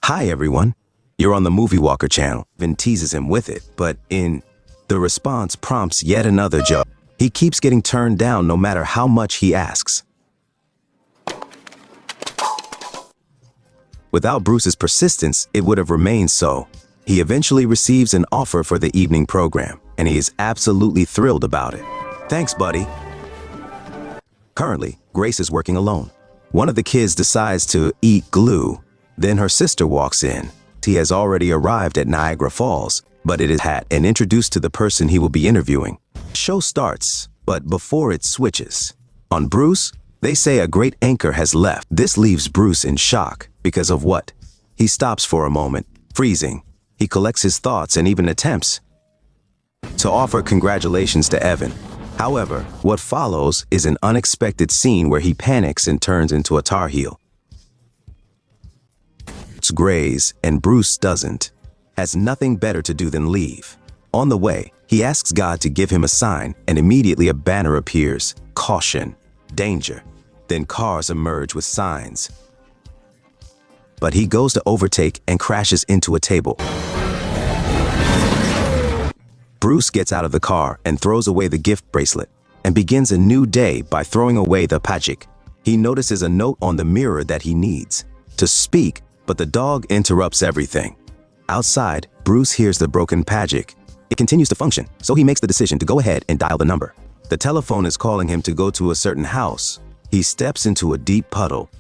Hi everyone, you're on the Movie Walker channel. Vin teases him with it, but the response prompts yet another joke. He keeps getting turned down no matter how much he asks. Without Bruce's persistence, it would have remained so. He eventually receives an offer for the evening program, and he is absolutely thrilled about it. Thanks, buddy. Currently, Grace is working alone. One of the kids decides to eat glue. Then her sister walks in. He has already arrived at Niagara Falls, but it is hat and introduced to the person he will be interviewing. The show starts, but before it switches. On Bruce, they say a great anchor has left. This leaves Bruce in shock. Because of what? He stops for a moment, freezing. He collects his thoughts and even attempts to offer congratulations to Evan. However, what follows is an unexpected scene where he panics and turns into a Tar Heel. It's Grace, and Bruce doesn't. Has nothing better to do than leave. On the way, he asks God to give him a sign, and immediately a banner appears. Caution, danger. Then cars emerge with signs. But he goes to overtake and crashes into a table. Bruce gets out of the car and throws away the gift bracelet and begins a new day by throwing away the pajic. He notices a note on the mirror that he needs to speak, but the dog interrupts everything. Outside, Bruce hears the broken pajic. It continues to function, so he makes the decision to go ahead and dial the number. The telephone is calling him to go to a certain house. He steps into a deep puddle.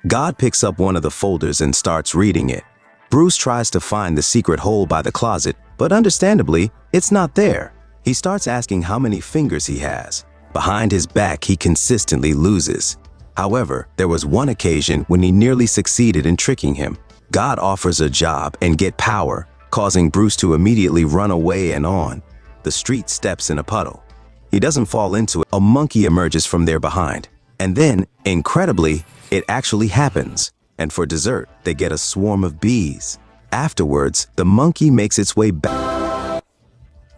God picks up one of the folders and starts reading it. Bruce tries to find the secret hole by the closet, but understandably, it's not there. He starts asking how many fingers he has. Behind his back, he consistently loses. However, there was one occasion when he nearly succeeded in tricking him. God offers a job and get power, causing Bruce to immediately run away and on. The street steps in a puddle. He doesn't fall into it. A monkey emerges from there behind. And then, incredibly, it actually happens. And for dessert, they get a swarm of bees. Afterwards, the monkey makes its way back.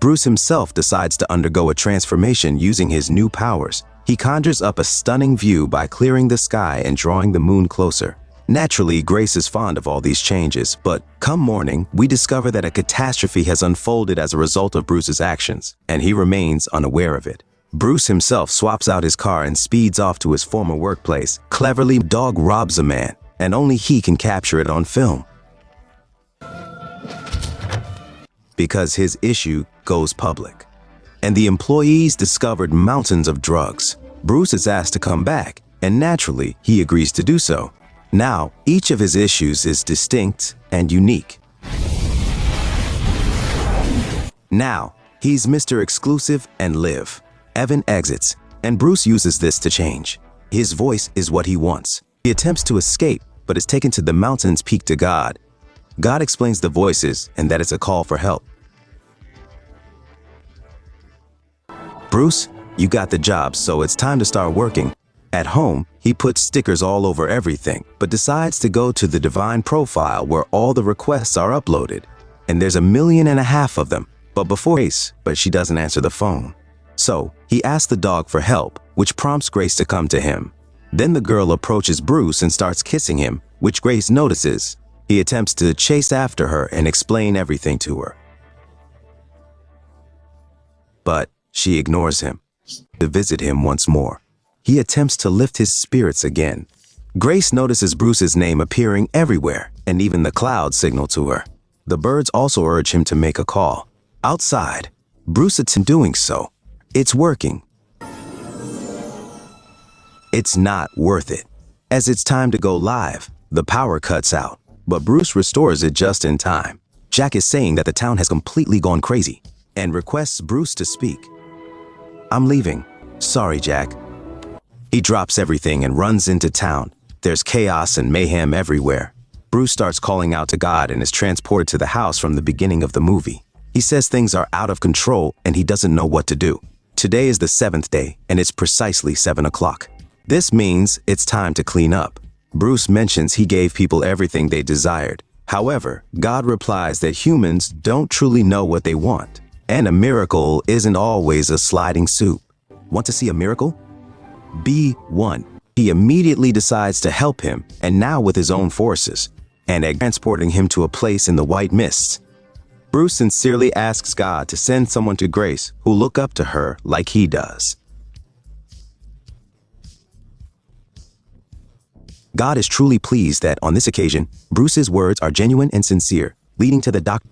Bruce himself decides to undergo a transformation using his new powers. He conjures up a stunning view by clearing the sky and drawing the moon closer. Naturally, Grace is fond of all these changes, but come morning, we discover that a catastrophe has unfolded as a result of Bruce's actions, and he remains unaware of it. Bruce himself swaps out his car and speeds off to his former workplace. Cleverly, dog robs a man, and only he can capture it on film. Because his issue goes public. And the employees discovered mountains of drugs. Bruce is asked to come back, and naturally, he agrees to do so. Now, each of his issues is distinct and unique. Now, he's Mr. Exclusive and Live. Evan exits, and Bruce uses this to change. His voice is what he wants. He attempts to escape, but is taken to the mountain's peak to God. God explains the voices and that it's a call for help. Bruce, you got the job, so it's time to start working. At home, he puts stickers all over everything, but decides to go to the Divine profile where all the requests are uploaded. And there's 1.5 million of them, but she doesn't answer the phone. So, he asks the dog for help, which prompts Grace to come to him. Then the girl approaches Bruce and starts kissing him, which Grace notices. He attempts to chase after her and explain everything to her. But she ignores him. To visit him once more. He attempts to lift his spirits again. Grace notices Bruce's name appearing everywhere, and even the clouds signal to her. The birds also urge him to make a call. Outside, Bruce is doing so. It's working. It's not worth it. As it's time to go live, the power cuts out, but Bruce restores it just in time. Jack is saying that the town has completely gone crazy and requests Bruce to speak. I'm leaving. Sorry, Jack. He drops everything and runs into town. There's chaos and mayhem everywhere. Bruce starts calling out to God and is transported to the house from the beginning of the movie. He says things are out of control and he doesn't know what to do. Today is the 7th day and it's precisely 7 o'clock. This means it's time to clean up. Bruce mentions he gave people everything they desired. However, God replies that humans don't truly know what they want. And a miracle isn't always a sliding soup. Want to see a miracle? Be one. He immediately decides to help him, and now with his own forces, and transporting him to a place in the white mists. Bruce sincerely asks God to send someone to Grace who look up to her like he does. God is truly pleased that on this occasion, Bruce's words are genuine and sincere, leading to the doctor.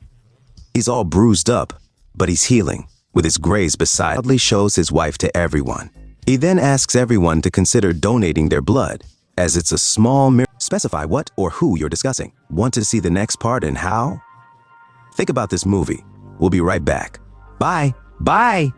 He's all bruised up, but he's healing. With his grace beside, proudly shows his wife to everyone. He then asks everyone to consider donating their blood, as it's a small miracle. Specify what or who you're discussing. Want to see the next part and how? Think about this movie. We'll be right back. Bye. Bye.